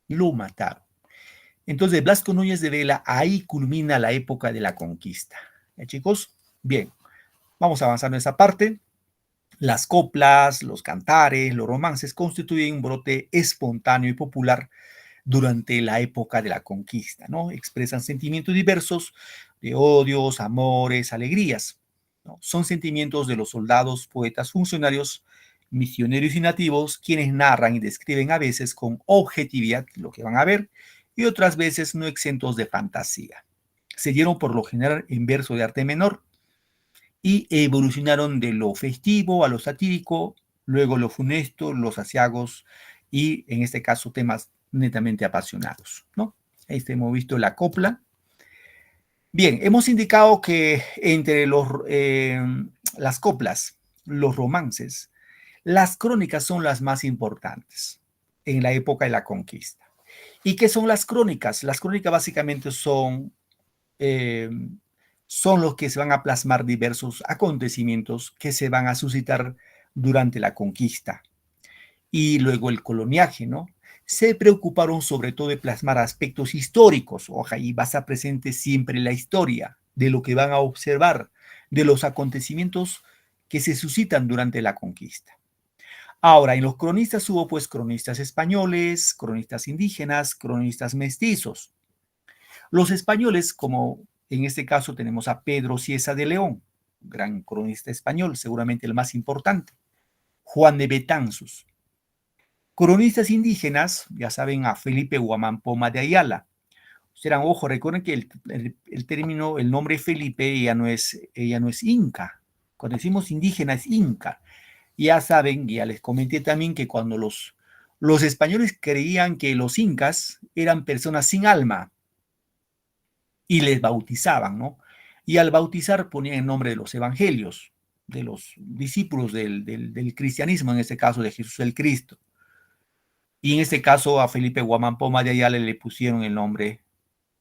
Lo mataron. Entonces, Blasco Núñez de Vela, ahí culmina la época de la conquista. ¿Ya, chicos? Bien, vamos avanzando en esa parte. Las coplas, los cantares, los romances constituyen un brote espontáneo y popular durante la época de la conquista, ¿no? Expresan sentimientos diversos de odios, amores, alegrías, ¿no? Son sentimientos de los soldados, poetas, funcionarios, misioneros y nativos, quienes narran y describen a veces con objetividad lo que van a ver y otras veces no exentos de fantasía. Se dieron por lo general en verso de arte menor y evolucionaron de lo festivo a lo satírico, luego lo funesto, los asiagos y en este caso temas netamente apasionados, ¿no? Hemos visto la copla. Bien, hemos indicado que entre las coplas, los romances, las crónicas son las más importantes en la época de la conquista. ¿Y qué son las crónicas? Las crónicas básicamente son los que se van a plasmar diversos acontecimientos que se van a suscitar durante la conquista y luego el coloniaje, ¿no? Se preocuparon sobre todo de plasmar aspectos históricos. Ojalá y va a estar presente siempre la historia de lo que van a observar, de los acontecimientos que se suscitan durante la conquista. Ahora, en los cronistas hubo pues cronistas españoles, cronistas indígenas, cronistas mestizos. Los españoles, como en este caso tenemos a Pedro Cieza de León, gran cronista español, seguramente el más importante, Juan de Betanzos. Cronistas indígenas, ya saben, a Felipe Guamán Poma de Ayala. Ojo, recuerden que el término, el nombre Felipe, ella no es inca. Cuando decimos indígena es inca. Ya saben, ya les comenté también que cuando los españoles creían que los incas eran personas sin alma y les bautizaban, ¿no? Y al bautizar ponían el nombre de los evangelios, de los discípulos del cristianismo, en este caso de Jesús el Cristo. Y en este caso a Felipe Guamán Poma de Ayala le pusieron el nombre,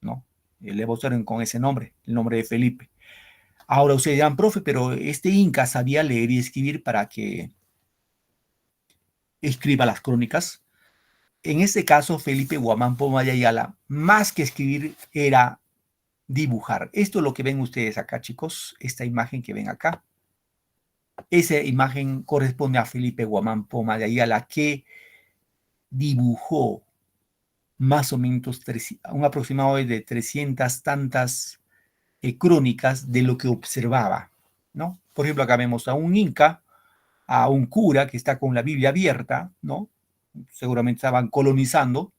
¿no? Le bautizaron con ese nombre, el nombre de Felipe. Ahora ustedes dirán, profe, pero este inca sabía leer y escribir para que escriba las crónicas. En este caso, Felipe Guamán Poma de Ayala, más que escribir, era dibujar. Esto es lo que ven ustedes acá, chicos, esta imagen que ven acá. Esa imagen corresponde a Felipe Guamán Poma de Ayala, que dibujó más o menos un aproximado de 300 tantas crónicas de lo que observaba, ¿no? Por ejemplo, acá vemos a un inca, a un cura que está con la Biblia abierta, ¿no? Seguramente estaban colonizando.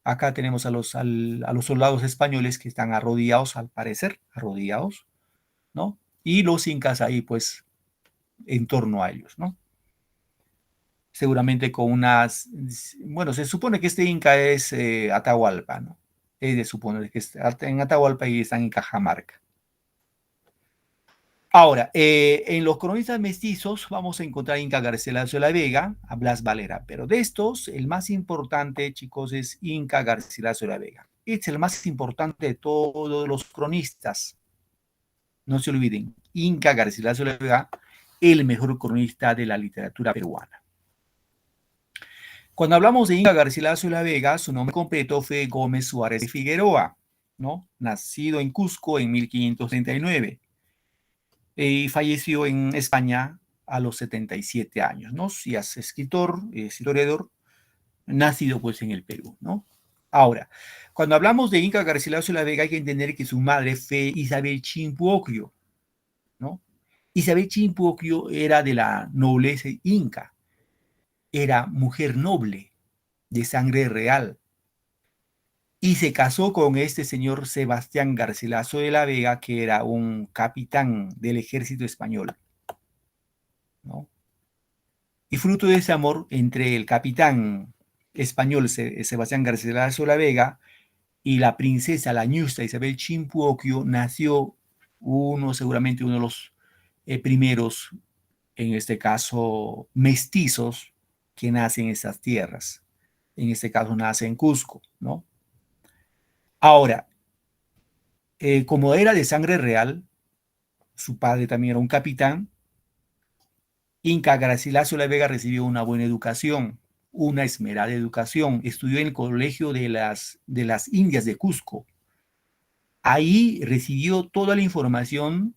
Acá tenemos a los soldados españoles que están arrodillados, al parecer, arrodillados, ¿no? Y los incas ahí, pues, en torno a ellos, ¿no? Seguramente con unas, bueno, se supone que este inca es Atahualpa, ¿no? Es de suponer que está en Atahualpa y están en Cajamarca. Ahora, en los cronistas mestizos vamos a encontrar a Inca Garcilaso de la Vega, a Blas Valera, pero de estos, el más importante, chicos, es Inca Garcilaso de la Vega. Este es el más importante de todos los cronistas. No se olviden, Inca Garcilaso de la Vega, el mejor cronista de la literatura peruana. Cuando hablamos de Inca Garcilaso de la Vega, su nombre completo fue Gómez Suárez de Figueroa, ¿no? Nacido en Cusco en 1539 y falleció en España a los 77 años, ¿no? Si es escritor, es historiador, nacido pues en el Perú, ¿no? Ahora, cuando hablamos de Inca Garcilaso de la Vega hay que entender que su madre fue Isabel Chimpuocrio, ¿no? Isabel Chimpuocrio era de la nobleza inca. Era mujer noble, de sangre real, y se casó con este señor Sebastián Garcilaso de la Vega, que era un capitán del ejército español, ¿no? Y fruto de ese amor entre el capitán español Sebastián Garcilaso de la Vega y la princesa, la ñusta Isabel Chimpuocrio, nació seguramente uno de los primeros, en este caso, mestizos que nace en estas tierras. En este caso nace en Cusco, ¿no? Ahora, como era de sangre real, su padre también era un capitán, Inca Garcilaso de la Vega recibió una buena educación, una esmerada educación, estudió en el colegio de las Indias de Cusco. Ahí recibió toda la información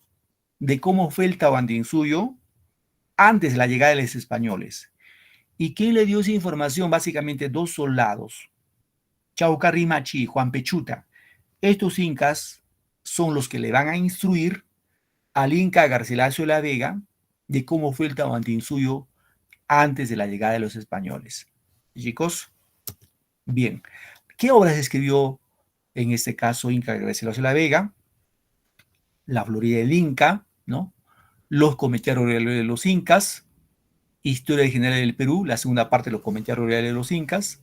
de cómo fue el Tahuantinsuyo antes de la llegada de los españoles. ¿Y quién le dio esa información? Básicamente dos soldados, Chaucarrimachi y Juan Pechuta. Estos incas son los que le van a instruir al Inca Garcilaso de la Vega de cómo fue el Tahuantinsuyo antes de la llegada de los españoles. Chicos, bien. ¿Qué obras escribió en este caso Inca Garcilaso de la Vega? La Florida del Inca, ¿no? Los comentarios de los incas, Historia General del Perú, la segunda parte de los comentarios de los incas,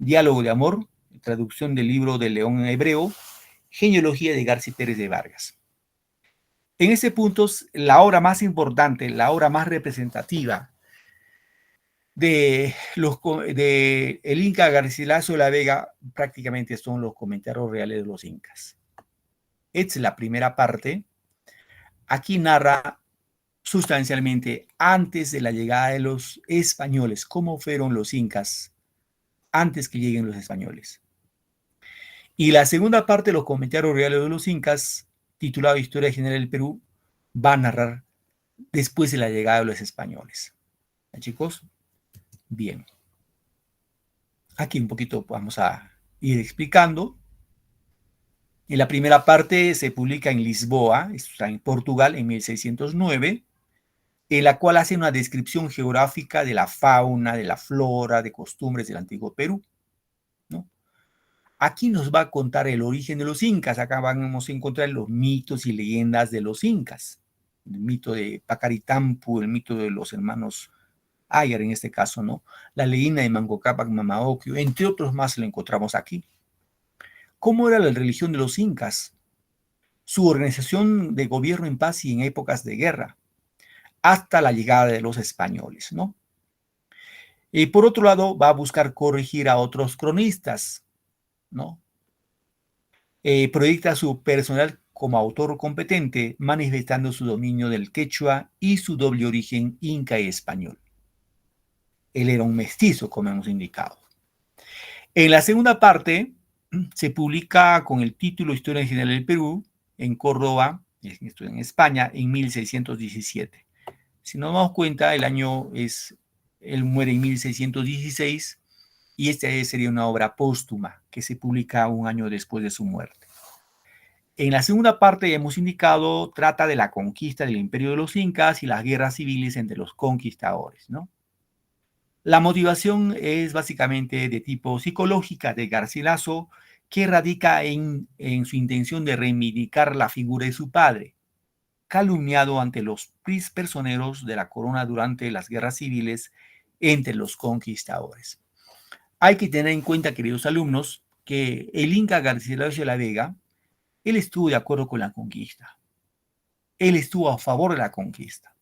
Diálogo de amor, traducción del libro de León en hebreo, Genealogía de García Pérez de Vargas. En este punto, la obra más importante, la obra más representativa de el Inca Garcilaso de la Vega prácticamente son los comentarios reales de los incas. Esta es la primera parte. Aquí narra sustancialmente antes de la llegada de los españoles, cómo fueron los incas antes que lleguen los españoles. Y la segunda parte, los comentarios reales de los incas, titulado Historia General del Perú, va a narrar después de la llegada de los españoles. ¿Ya, chicos? Bien. Aquí un poquito vamos a ir explicando. En la primera parte se publica en Lisboa, está en Portugal, en 1609, en la cual hace una descripción geográfica de la fauna, de la flora, de costumbres del antiguo Perú, ¿no? Aquí nos va a contar el origen de los incas. Acá vamos a encontrar los mitos y leyendas de los incas. El mito de Pacaritampu, el mito de los hermanos Ayar en este caso, ¿no? La leyenda de Manco Cápac Mamaocllo, entre otros más lo encontramos aquí. ¿Cómo era la religión de los incas? Su organización de gobierno en paz y en épocas de guerra, hasta la llegada de los españoles, ¿no? Y por otro lado, va a buscar corregir a otros cronistas, ¿no? Proyecta su personal como autor competente, manifestando su dominio del quechua y su doble origen inca y español. Él era un mestizo, como hemos indicado. En la segunda parte, se publica con el título Historia General del Perú, en Córdoba, en España, en 1617. Si nos damos cuenta, el año es, él muere en 1616, y esta sería una obra póstuma que se publica un año después de su muerte. En la segunda parte, hemos indicado, trata de la conquista del imperio de los incas y las guerras civiles entre los conquistadores, ¿no? La motivación es básicamente de tipo psicológica de Garcilaso, que radica en su intención de reivindicar la figura de su padre, calumniado ante los personeros de la corona durante las guerras civiles entre los conquistadores. Hay que tener en cuenta, queridos alumnos, que el Inca Garcilaso de la Vega, él estuvo de acuerdo con la conquista. Él estuvo a favor de la conquista.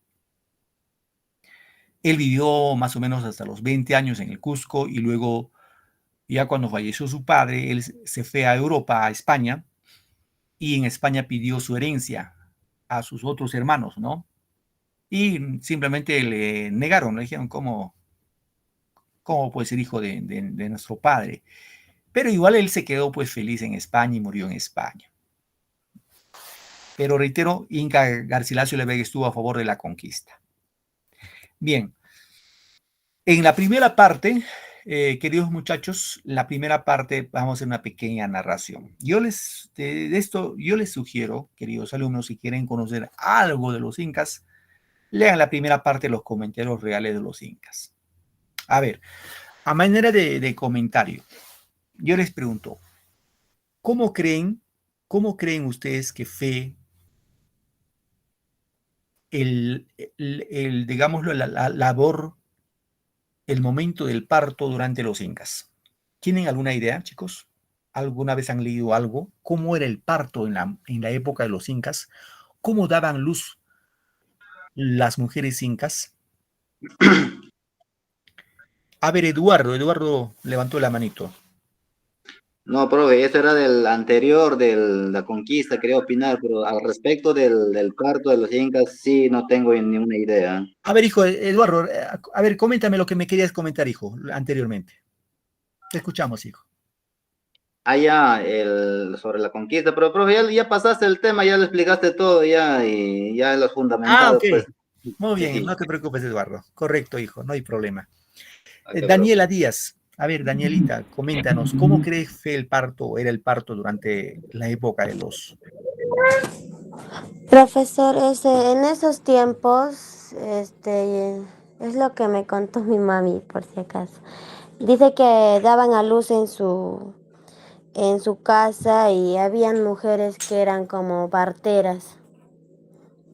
Él vivió más o menos hasta los 20 años en el Cusco y luego, ya cuando falleció su padre, él se fue a Europa, a España, y en España pidió su herencia a sus otros hermanos, ¿no? Y simplemente le negaron, le dijeron, ¿cómo puede ser hijo de nuestro padre? Pero igual él se quedó pues feliz en España y murió en España. Pero reitero, Inca Garcilaso de la Vega estuvo a favor de la conquista. Bien, en la primera parte, queridos muchachos, la primera parte vamos a hacer una pequeña narración. Yo les sugiero, queridos alumnos, si quieren conocer algo de los incas, lean la primera parte de los comentarios reales de los incas. A ver, a manera de comentario, yo les pregunto, ¿cómo creen ustedes que fue digámoslo, la labor, el momento del parto durante los incas? ¿Tienen alguna idea, chicos? ¿Alguna vez han leído algo? ¿Cómo era el parto en la época de los incas? ¿Cómo daban luz las mujeres incas? A ver, Eduardo levantó la manito. No, profe, eso era del anterior, de la conquista, quería opinar, pero al respecto del parto de los incas, sí, no tengo ni una idea. A ver, hijo, Eduardo, a ver, coméntame lo que me querías comentar, hijo, anteriormente. Te escuchamos, hijo. Ya, sobre la conquista, pero profe, ya pasaste el tema, ya lo explicaste todo, ya, y ya los fundamentales, Ok. pues. Muy bien, Sí. no te preocupes, Eduardo. Correcto, hijo, no hay problema. Ok, Daniela Díaz, a ver, Danielita, coméntanos, ¿cómo crees que era el parto durante la época de los... Profesor, en esos tiempos, es lo que me contó mi mami, por si acaso. Dice que daban a luz en su casa y habían mujeres que eran como parteras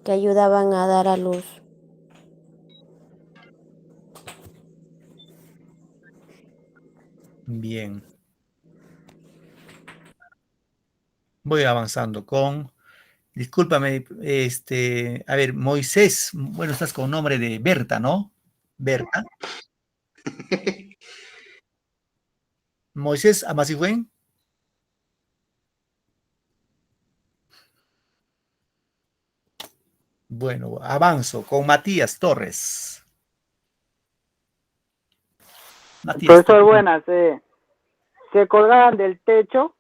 que ayudaban a dar a luz. Bien. Voy avanzando con... Discúlpame, a ver, Moisés, bueno, estás con nombre de Berta, ¿no? Berta. Moisés Amasifuen. Bueno, avanzo con Matías Torres. Matías, Profesor, buenas. Se colgaban del techo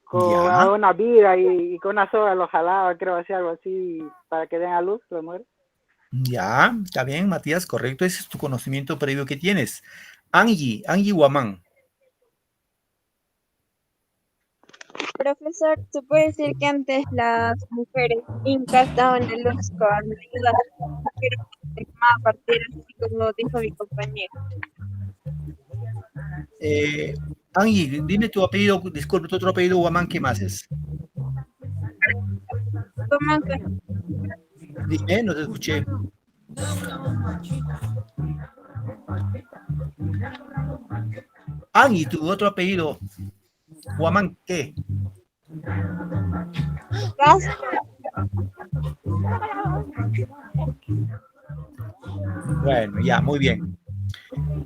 con ya, una viga y con una soga lo jalaba, creo, hacía algo así para que den a luz la mujer. ya, está bien, Matías, correcto, ese es tu conocimiento previo que tienes. Angie Guamán. Profesor, ¿se puede decir que antes las mujeres incas daban a luz con ayuda de las mujeres que se llamaba parteras, así como dijo mi compañero? Angie, dime tu apellido, disculpe, tu otro apellido, Guamán, ¿qué más es? ¿Cómo que? Dime, no te escuché. Angie, tu otro apellido, Guamán, ¿qué? Bueno, ya, muy bien.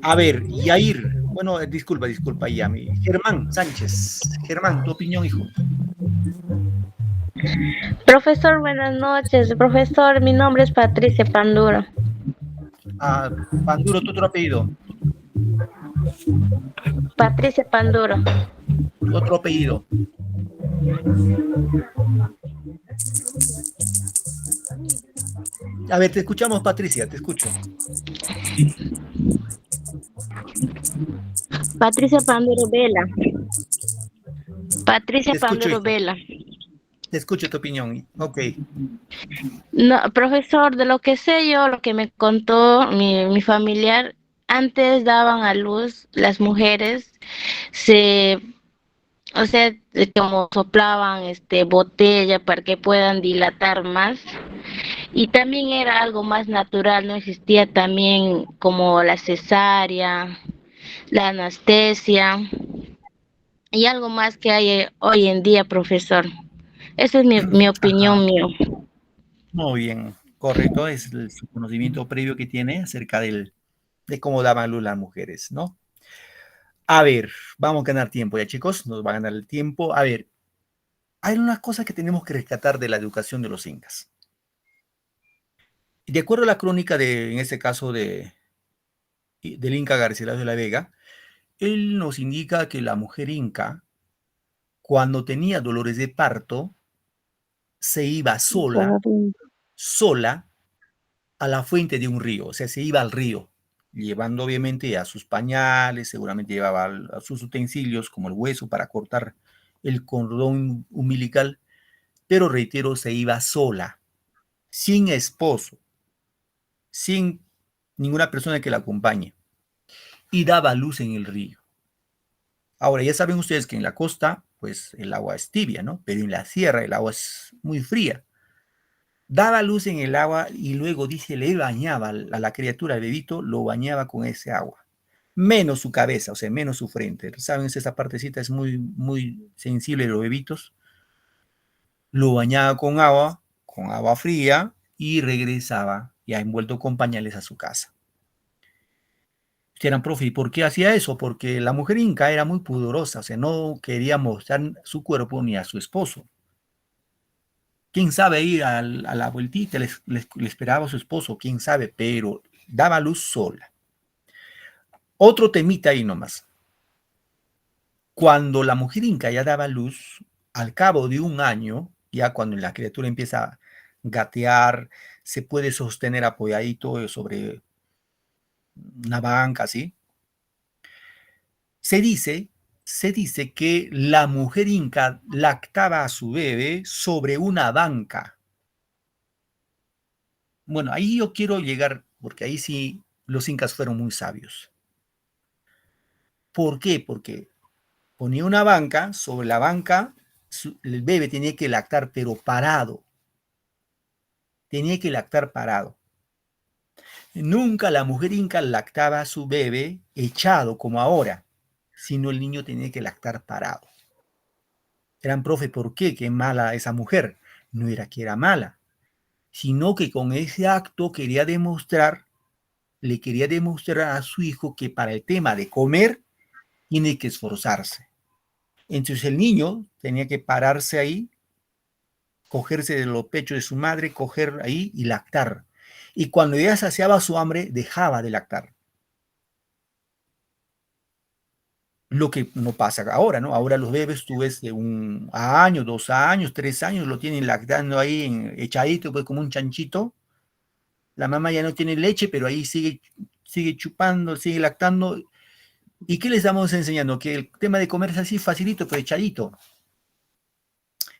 A ver, Yair, bueno, disculpa, ya, Germán Sánchez. Germán, tu opinión, hijo. Profesor, buenas noches. Profesor, mi nombre es Patricia Panduro. Panduro, tu otro apellido. Patricia Panduro. Tu otro apellido. A ver, te escuchamos, Patricia, te escucho. Patricia Panduro Vela. Patricia Panduro Vela. Te escucho tu opinión. Ok. No, profesor, de lo que sé yo, lo que me contó mi familiar, antes daban a luz las mujeres, o sea, como soplaban botella para que puedan dilatar más. Y también era algo más natural, no existía también como la cesárea, la anestesia y algo más que hay hoy en día, profesor. Esa es mi opinión mío. Muy bien, correcto, es su conocimiento previo que tiene acerca de cómo daban luz las mujeres, ¿no? A ver, vamos a ganar tiempo ya, chicos, nos va a ganar el tiempo. A ver, hay unas cosas que tenemos que rescatar de la educación de los incas. De acuerdo a la crónica en este caso del Inca Garcilaso de la Vega, él nos indica que la mujer inca, cuando tenía dolores de parto, se iba sola a la fuente de un río, o sea, se iba al río, llevando obviamente a sus pañales, seguramente llevaba a sus utensilios como el hueso para cortar el cordón umbilical, pero reitero, se iba sola, sin esposo, sin ninguna persona que la acompañe, y daba luz en el río. Ahora, ya saben ustedes que en la costa, pues el agua es tibia, ¿no? Pero en la sierra el agua es muy fría. Daba luz en el agua y luego, dice, le bañaba a la criatura, al bebito, lo bañaba con ese agua. Menos su cabeza, o sea, menos su frente. ¿Saben? Esa partecita es muy, muy sensible de los bebitos. Lo bañaba con agua fría, y regresaba ya envuelto con pañales a su casa. Eran, profe, ¿y por qué hacía eso? Porque la mujer inca era muy pudorosa, o sea, no quería mostrar su cuerpo ni a su esposo. Quién sabe, ir a la vueltita, le esperaba a su esposo, quién sabe, pero daba luz sola. Otro temita ahí nomás. Cuando la mujer inca ya daba luz, al cabo de un año, ya cuando la criatura empieza a gatear, se puede sostener apoyadito sobre una banca, así. Se dice que la mujer inca lactaba a su bebé sobre una banca. Bueno, ahí yo quiero llegar, porque ahí sí los incas fueron muy sabios. ¿Por qué? Porque ponía una banca, sobre la banca el bebé tenía que lactar, pero parado. Tenía que lactar parado. Nunca la mujer inca lactaba a su bebé echado como ahora. sino el niño tenía que lactar parado. Eran, profe, ¿por qué? Qué mala esa mujer. No era que era mala, sino que con ese acto le quería demostrar a su hijo que para el tema de comer tiene que esforzarse. Entonces el niño tenía que pararse ahí, cogerse de los pechos de su madre, coger ahí y lactar. Y cuando ya saciaba su hambre, dejaba de lactar. Lo que no pasa ahora, ¿no? Ahora los bebés tú ves de 1 año, 2 años, 3 años, lo tienen lactando ahí echadito, pues como un chanchito. La mamá ya no tiene leche, pero ahí sigue chupando, sigue lactando. ¿Y qué les estamos enseñando? Que el tema de comer es así facilito, pero echadito.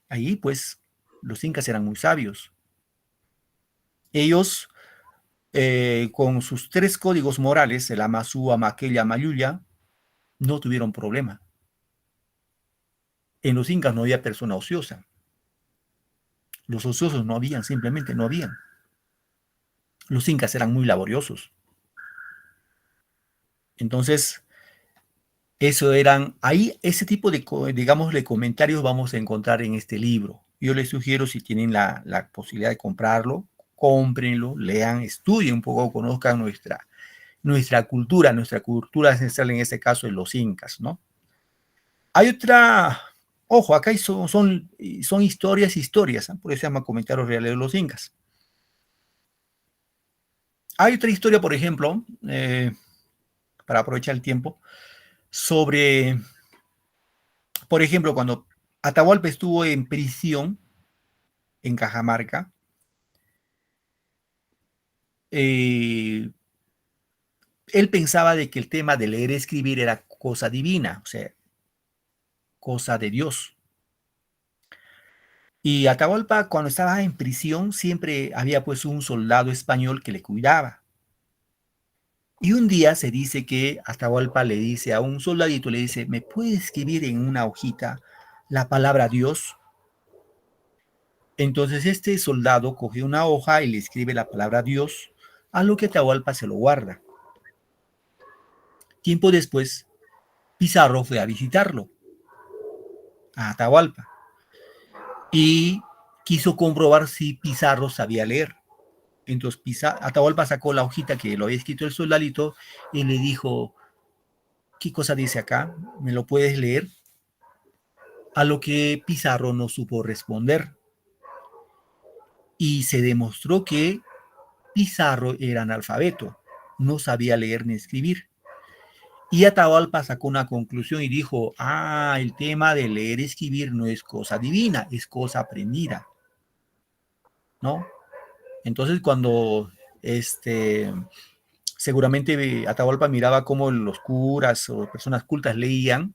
Ahí, pues, los incas eran muy sabios. Ellos, con sus 3 códigos morales, el Amazú, Amaquella, Amayuya, no tuvieron problema. En los incas no había persona ociosa. Los ociosos no habían, simplemente no habían. Los incas eran muy laboriosos. Entonces, ese tipo de, digamos, de comentarios vamos a encontrar en este libro. Yo les sugiero, si tienen la posibilidad de comprarlo, cómprenlo, lean, estudien un poco, conozcan nuestra cultura ancestral, en este caso de los incas, ¿no? Hay otra, ojo, acá son historias, ¿eh? Por eso se llama Comentarios Reales de los Incas. Hay otra historia, por ejemplo, para aprovechar el tiempo, sobre, por ejemplo, cuando Atahualpa estuvo en prisión en Cajamarca, él pensaba de que el tema de leer y escribir era cosa divina, o sea, cosa de Dios. Y Atahualpa, cuando estaba en prisión, siempre había pues un soldado español que le cuidaba. Y un día se dice que Atahualpa le dice a un soldadito, le dice, ¿me puede escribir en una hojita la palabra Dios? Entonces este soldado coge una hoja y le escribe la palabra Dios, a lo que Atahualpa se lo guarda. Tiempo después, Pizarro fue a visitarlo, a Atahualpa, y quiso comprobar si Pizarro sabía leer. Entonces Atahualpa sacó la hojita que lo había escrito el soldadito y le dijo, ¿qué cosa dice acá? ¿Me lo puedes leer? A lo que Pizarro no supo responder. Y se demostró que Pizarro era analfabeto, no sabía leer ni escribir. Y Atahualpa sacó una conclusión y dijo, el tema de leer y escribir no es cosa divina, es cosa aprendida, ¿no? Entonces cuando seguramente Atahualpa miraba cómo los curas o personas cultas leían,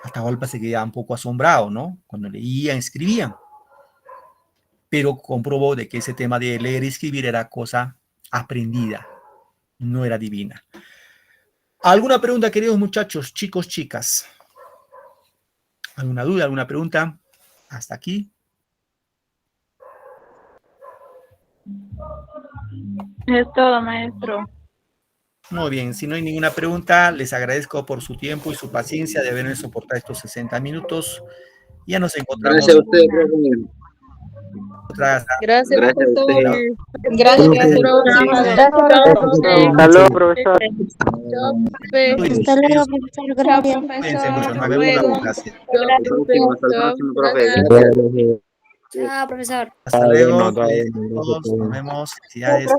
Atahualpa se quedaba un poco asombrado, ¿no? Cuando leían, escribían. Pero comprobó de que ese tema de leer y escribir era cosa aprendida, no era divina. ¿Alguna pregunta, queridos muchachos, chicos, chicas? ¿Alguna duda, alguna pregunta? Hasta aquí. Es todo, maestro. Muy bien, si no hay ninguna pregunta, les agradezco por su tiempo y su paciencia de haberme soportado estos 60 minutos. Ya nos encontramos. Gracias a usted, profe. Gracias por todo. Gracias, Hasta luego, profesor. Hasta luego, profesor. Gracias. Cuídense mucho, nos vemos la clase. Hasta el próximo, profe. Chao, profesor. Hasta luego. Todos nos vemos. Felicidades.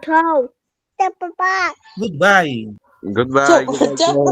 Chao. Papá. Goodbye. Goodbye. Chao.